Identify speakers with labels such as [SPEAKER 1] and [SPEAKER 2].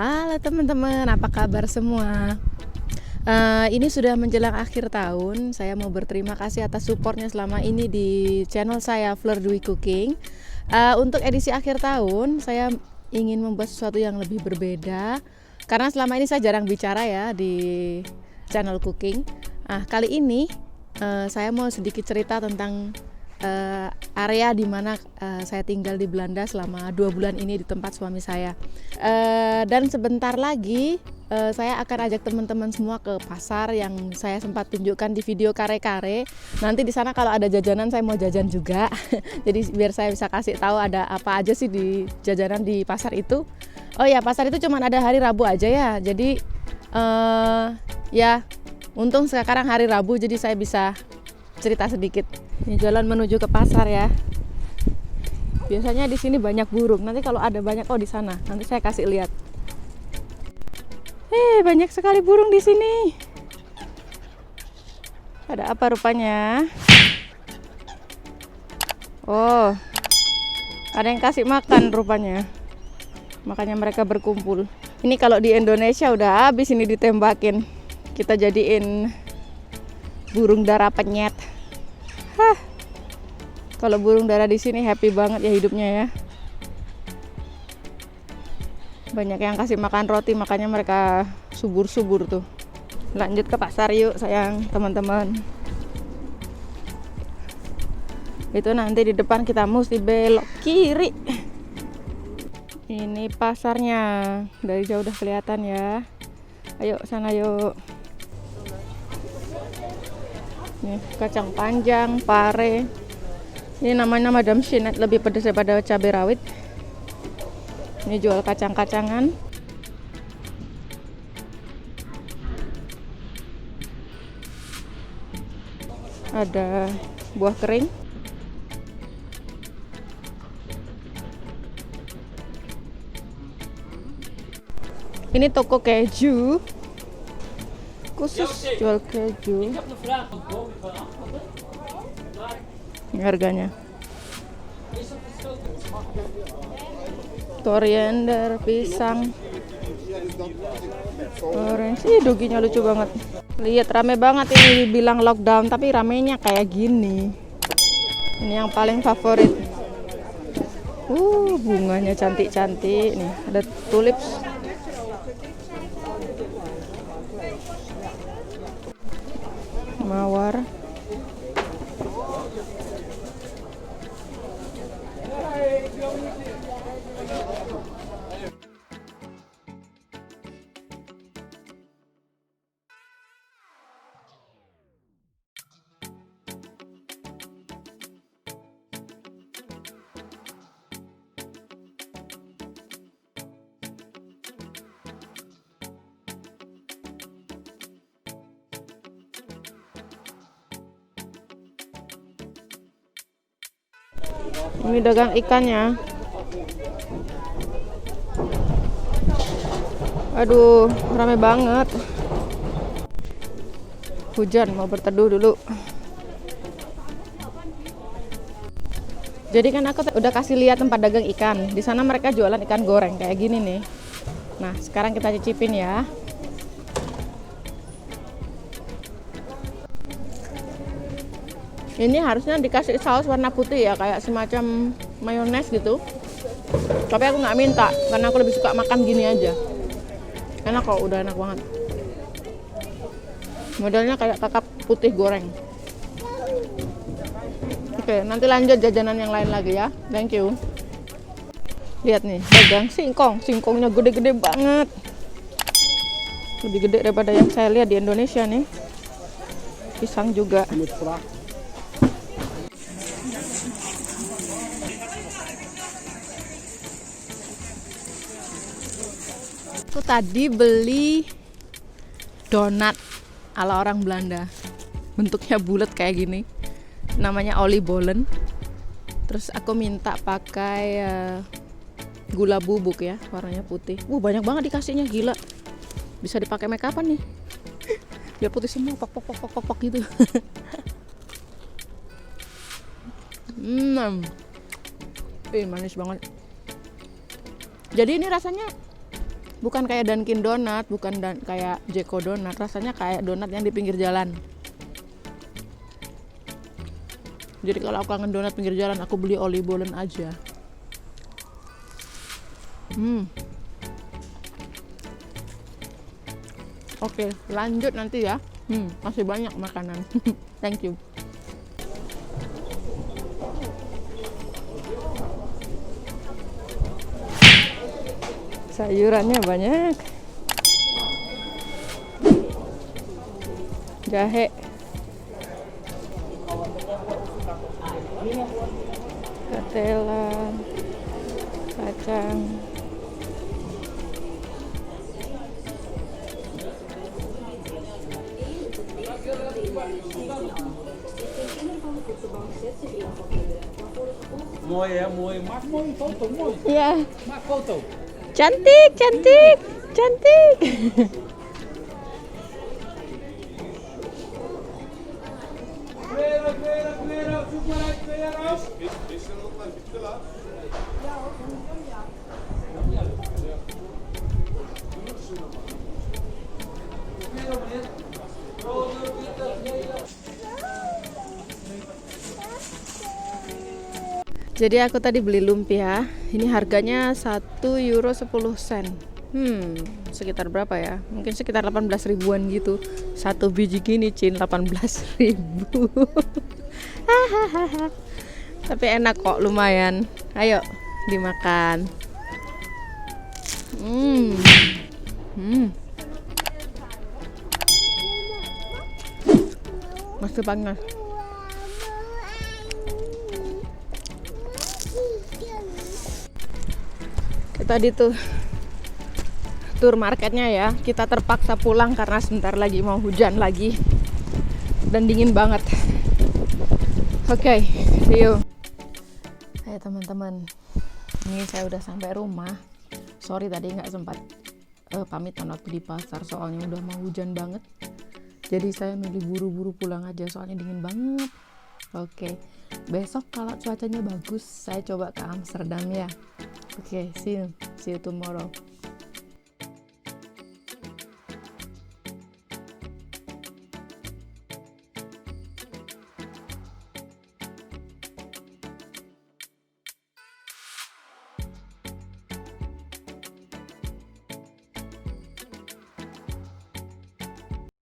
[SPEAKER 1] Halo teman-teman, apa kabar semua? Ini sudah menjelang akhir tahun. Saya mau berterima kasih atas supportnya selama ini di channel saya Fleur Dwi Cooking. Untuk edisi akhir tahun, saya ingin membuat sesuatu yang lebih berbeda. Karena selama ini saya jarang bicara ya di channel cooking. Kali ini saya mau sedikit cerita tentang area di mana saya tinggal di Belanda selama 2 bulan ini di tempat suami saya. Dan sebentar lagi saya akan ajak teman-teman semua ke pasar yang saya sempat tunjukkan di video kare-kare. Nanti di sana kalau ada jajanan saya mau jajan juga. Jadi biar saya bisa kasih tahu ada apa aja sih di jajanan di pasar itu. Oh ya, pasar itu cuma ada hari Rabu aja ya. Jadi ya untung sekarang hari Rabu jadi saya bisa cerita sedikit. Ini jalan menuju ke pasar ya. Biasanya di sini banyak burung. Nanti kalau ada banyak di sana. Nanti saya kasih lihat. Banyak sekali burung di sini. Ada apa rupanya? Oh, ada yang kasih makan rupanya. Makanya mereka berkumpul. Ini kalau di Indonesia udah habis ini ditembakin. Kita jadiin burung dara penyet. Kalau burung dara di sini happy banget ya hidupnya ya. Banyak yang kasih makan roti, makanya mereka subur-subur tuh. Lanjut ke pasar yuk sayang teman-teman. Itu nanti di depan kita mesti belok kiri. Ini pasarnya. Dari jauh udah kelihatan ya. Ayo sana yuk. Nih, kacang panjang, pare. Ini namanya Madam Sinet, lebih pedas daripada cabai rawit. Ini jual kacang-kacangan. Ada buah kering. Ini toko keju. Khusus jual keju. Ini harganya. Koriander, pisang, orange. Doginya lucu banget. Lihat rame banget ini, bilang lockdown tapi ramenya kayak gini. Ini yang paling favorit. Bunganya cantik-cantik nih. Ada tulips. Mawar. Ini dagang ikannya. Aduh, rame banget. Hujan, mau berteduh dulu. Jadi kan aku udah kasih lihat tempat dagang ikan. Di sana mereka jualan ikan goreng kayak gini nih. Nah, sekarang kita cicipin ya. Ini harusnya dikasih saus warna putih ya, kayak semacam mayones gitu. Tapi aku nggak minta, karena aku lebih suka makan gini aja. Enak kok, udah enak banget. Modelnya kayak kakap putih goreng. Oke, nanti lanjut jajanan yang lain lagi ya. Thank you. Lihat nih, dagang singkong. Singkongnya gede-gede banget. Lebih gede daripada yang saya lihat di Indonesia nih. Pisang juga. Aku tadi beli donat ala orang Belanda. Bentuknya bulat kayak gini. Namanya oliebollen. Terus aku minta pakai gula bubuk ya, warnanya putih. Banyak banget dikasihnya, gila. Bisa dipakai make upan nih. Biar putih semua, pok gitu. Manis banget. Jadi ini rasanya Bukan kayak Dunkin Donat, bukan kayak Jeko Donat, rasanya kayak donat yang di pinggir jalan. Jadi kalau aku kangen donat pinggir jalan, aku beli Oli Bolen aja. Oke, lanjut nanti ya. Masih banyak makanan. Thank you. Sayurannya banyak. Jahe. Ketela. Kacang.
[SPEAKER 2] Mooi. Maak mooi een foto, mooi.
[SPEAKER 1] Ya,
[SPEAKER 2] Maak foto.
[SPEAKER 1] cantik.
[SPEAKER 2] Kleren, zoek maar uit, kleren.
[SPEAKER 3] Is er nog een beetje te laat?
[SPEAKER 1] Jadi aku tadi beli lumpia. Ini harganya 1 euro 10 sen. Sekitar berapa ya? Mungkin sekitar 18 ribuan gitu. Satu biji gini, Cin, 18 ribu. Tapi enak kok, lumayan. Ayo dimakan. Masih panas. Tadi tuh tur marketnya ya, kita terpaksa pulang karena sebentar lagi mau hujan lagi dan dingin banget. Oke, see you. Hai teman-teman, ini saya udah sampai rumah. Sorry tadi nggak sempat pamitan waktu di pasar soalnya udah mau hujan banget. Jadi saya milih buru-buru pulang aja soalnya dingin banget. Oke, besok kalau cuacanya bagus saya coba ke Amsterdam ya. Okay, see you tomorrow.